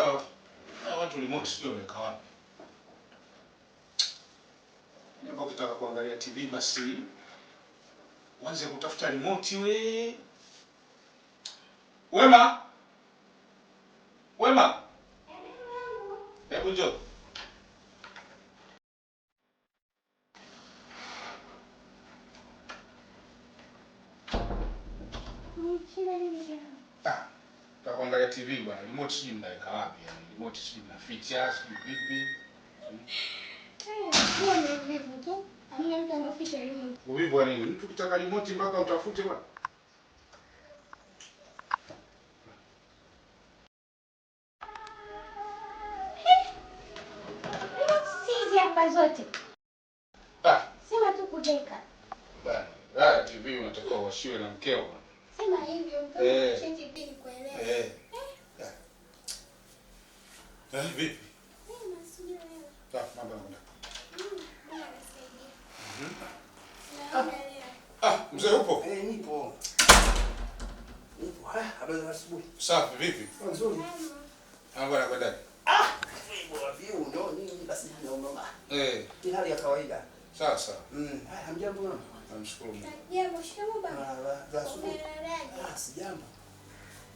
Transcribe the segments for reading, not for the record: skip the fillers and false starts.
Sasa watu remote sio weka wapi? Ndipo ukitaka kuangalia TV basi uanze kutafuta remote we. Wema. Wema. Hebu njoo. Kuangalia TV bwana, remote sijui mnaweka wapi yani? Remote sijui na features vipi? Bwana vipi tu? Hamna mtu anaficha remote. Wewe bwana, mtu kitaka remote mpaka utafute bwana. Sisi hapa zote. Sema tu kudeka. Bwana, TV unatakiwa washiwe na mkeo. Sema hivyo mtu chenji pili kuelewa. Vipi? Sema sijui wewe. Sawa, mambo yanaenda. Bwana nasaidia. Mzee upo? Nipo. Nipo. Habari za asubuhi. Safi, vipi? Nzuri. Mambo yanakwenda? Bora viu ndio nini basi ndio mama. Ni hali ya kawaida. Sawa sawa. Hamjambo mama. Namshukuru Mungu. Jambo shikamoo baba. Za asubuhi. Si jambo.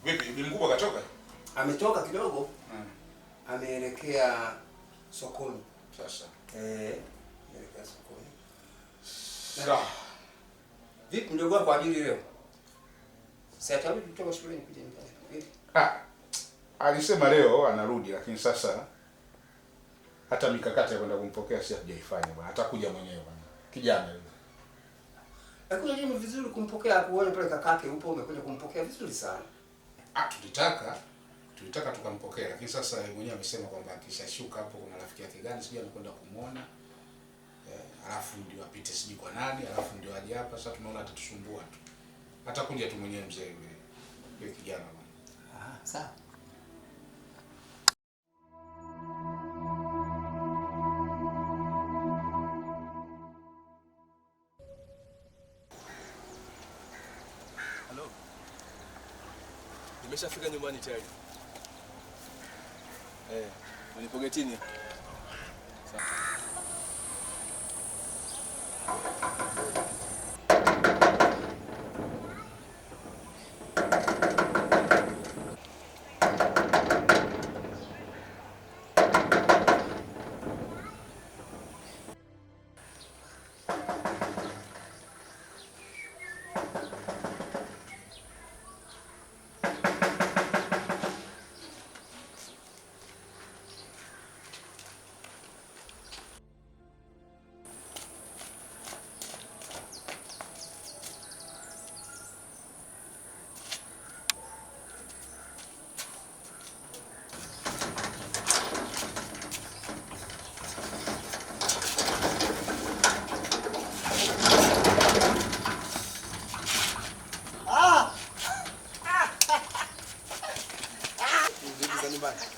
Vipi, bibi mkubwa katoka? Ametoka kidogo. Ameelekea sokoni. Sasa. Ameelekea sokoni. Sawa. Vipi mdogo wako ajili leo? Sasa atarudi kutoka shuleni kuja nyumbani. Alisema leo anarudi, lakini sasa hata mikakati ya kwenda kumpokea si hajaifanya bwana. Atakuja mwenyewe bwana. Kijana yule. Lakini ni vizuri kumpokea, kuona pale kakake upo, umekuja kumpokea vizuri sana. Tulitaka tukampokea, lakini sasa yeye mwenyewe amesema kwamba akishashuka hapo kuna rafiki yake gani sijui anakwenda kumuona. Alafu ndio apite sijui kwa nani, alafu ndio aje hapa. Sasa tunaona atatusumbua tu. Atakuja tu mwenyewe mzee yule kijana bwana. Sawa. Hello. Nimeshafika nyumbani tayari. Nipo getini. Sawa.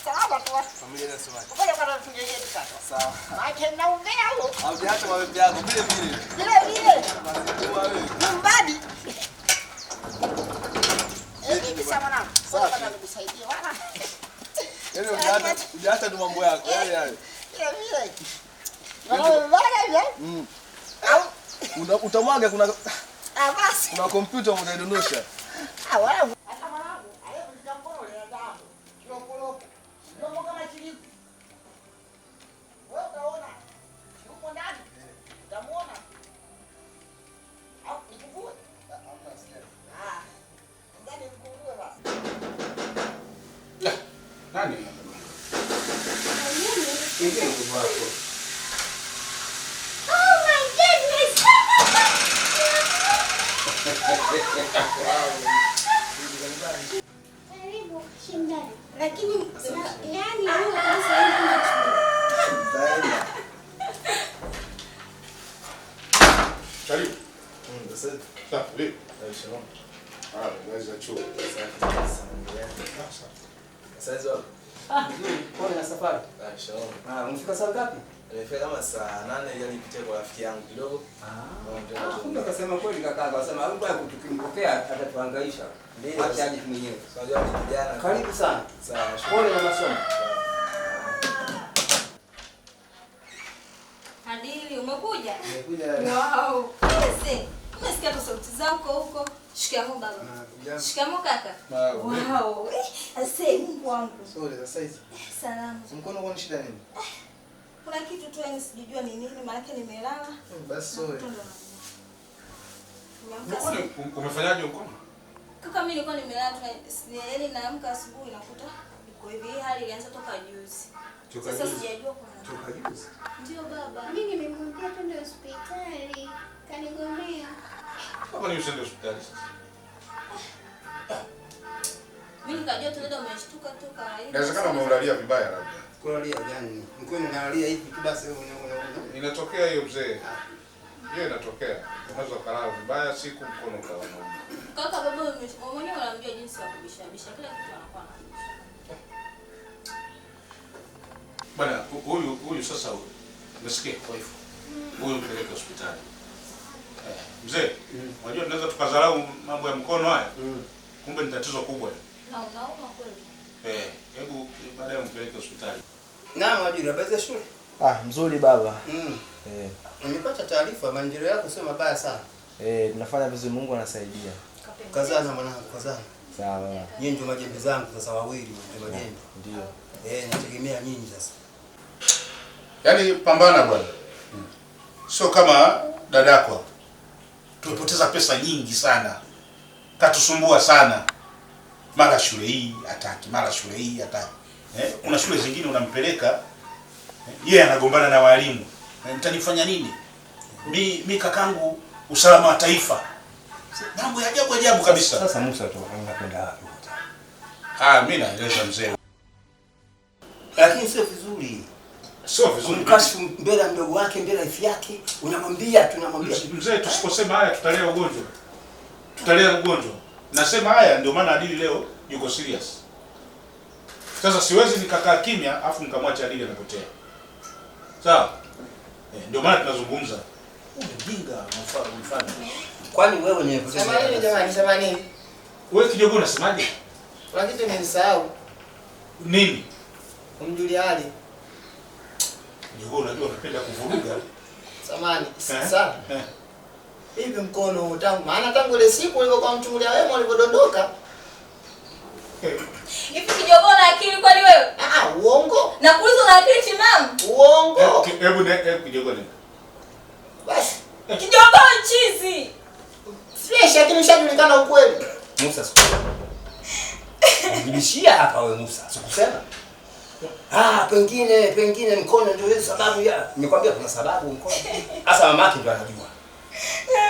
Salama tu. Familia inasema. Ngoja kwanza tuje yetu sasa. Sawa. Maana naongea huko. Haujacha maombi yako vile vile. Vile. Basi kwa wewe. Nyumbani. Hivi sawa na. Sawa kana nikusaidie wala. Yaani hujaacha tu mambo yako yale yale. Vile. Wala Au utamwaga kuna basi. Kuna kompyuta unaidondosha. Wala. Nani? Ingia ndugu wako. Oh my goodness. Karibu shindani. Lakini yani leo kabisa hivi Taenda. Karibu. Sasa Safi. shalom. Naweza chuo. Sasa hizo. Nzuri. Pole na safari. Shalom. Umefika saa ngapi? Nimefika kama saa 8 ili nipitie kwa rafiki yangu kidogo. Kumbe akasema kweli kaka, akasema au bwana tukimpokea atatuhangaisha. Acha aje mwenyewe. Unajua ni kijana. Karibu sana. Sawa. Pole na masomo. umekuja? Nimekuja dada. Wow. Yes. Umesikia tu sauti zako huko. Shikamoo baba. Shikamoo kaka. Wow. Ase Mungu wangu. Sorry sasa hizi. Salamu. Mkono uko ni shida nini? Kuna kitu tu yani sijijua ni nini maana yake nimelala. Basi sorry. Umefanyaje huko? Kaka mimi nilikuwa nimelala tu yaani naamka asubuhi nakuta iko hivi. Hii hali ilianza toka juzi. Sasa sijajua kwa nini. Toka juzi. Ndio baba. Mimi nimemwambia twende hospitali. Kanigomea. Baba ni usende hospitali sasa. Mimi nikajua tu dada umeshtuka tu kawaida. Inawezekana umeulalia vibaya labda. Kulalia gani? Mkono unalalia hivi tu basi wewe Inatokea hiyo mzee. Hiyo inatokea. Unaweza kulala vibaya siku mkono ukawa unauma. Kaka baba mwenyewe unamjua jinsi ya kubishabisha kila kitu anakuwa anabisha. Bwana huyu sasa huyu. Umesikia kwa hivyo? Huyu mpeleke hospitali. Mzee, unajua tunaweza tukadharau mambo ya mkono haya. Kumbe ni tatizo kubwa. Na unauma kweli? Hebu baadaye mpeleke hospitali. Na Majira baada shule. Mzuri baba. Nimepata taarifa maendeleo yako sio mabaya sana. Tunafanya vizuri, Mungu anasaidia. Kazana mwanangu, kazana. Sawa. Nyinyi ndio majembe zangu sasa wawili ndio majembe. Ndio. Nategemea nyinyi sasa. Yaani pambana bwana. Sio kama dadako. Tumepoteza pesa nyingi sana. Katusumbua sana. Mara shule hii hataki, mara shule hii hataki. Kuna shule zingine unampeleka yeye anagombana na walimu. Nitanifanya nini? Mimi kakangu usalama wa taifa. Mambo ya ajabu kabisa. Sasa Musa tu anakwenda wapi? Mimi naeleza mzee. Lakini sio vizuri. Sio vizuri. Kumkashifu mbele mdogo wake, mbele ifi yake, tunamwambia. Mzee, tusiposema haya tutalea ugonjwa. Tutalea ugonjwa. Nasema haya ndio maana Adili leo yuko serious. Sasa siwezi nikakaa kimya afu nikamwacha Adili anapotea. Sawa? Ndio maana tunazungumza. Mjinga mfano. Kwani wewe ni mpotezo? Sema nini? Wewe kidogo unasemaje? Kuna kitu nimesahau. Nini? Kumjulia hali. Ndio unajua unapenda kuvuruga. Samani, sasa. Hivi mkono tangu ile siku ulivyokuwa mchungulia wewe ulivyodondoka. Hivi kijogoo na akili kweli wewe? Uongo. Na kuuliza na akili timamu? Uongo. Hebu kijogoo nini? Basi. Kijogoo chizi. Fresh lakini ushajulikana ukweli. Musa siku. Unibishia hapa wewe Musa. Sikusema. Pengine mkono ndio hiyo sababu ya. Nimekwambia kuna sababu mkono. Sasa mamake ndio anajua.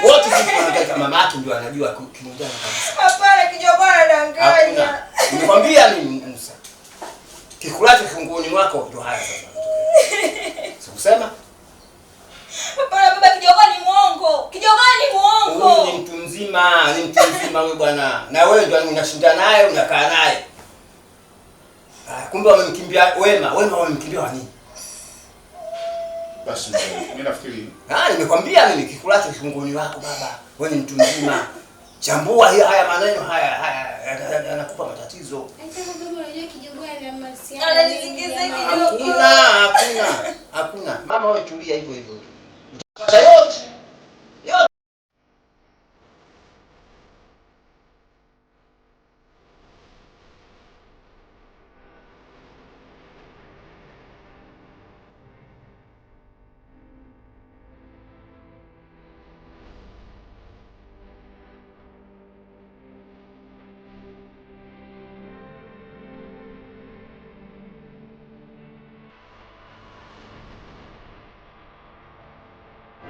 Wote sisi tunataka mamake ndio anajua kimundana kabisa. Hapana kijogoo anadanganya. Nimekwambia mimi Musa. Kikulacho funguoni mwako ndio haya sasa. Sikusema? Hapana baba kijogoo ni muongo. Kijogoo ni muongo. Huyu ni mtu mzima wewe bwana. Na wewe ndio unashinda naye, unakaa naye. Kumbe wamemkimbia Wema wamemkimbia wa nini? Basi mimi nafikiri. Nimekwambia mimi kikulacho kifungoni wako baba. Wewe ni mtu mzima. Chambua haya maneno haya yanakupa matatizo. Acha baba unajua kijogoo ana masiana. Ananizingiza kijogoo. Hakuna. Mama wewe tulia hivyo. Yote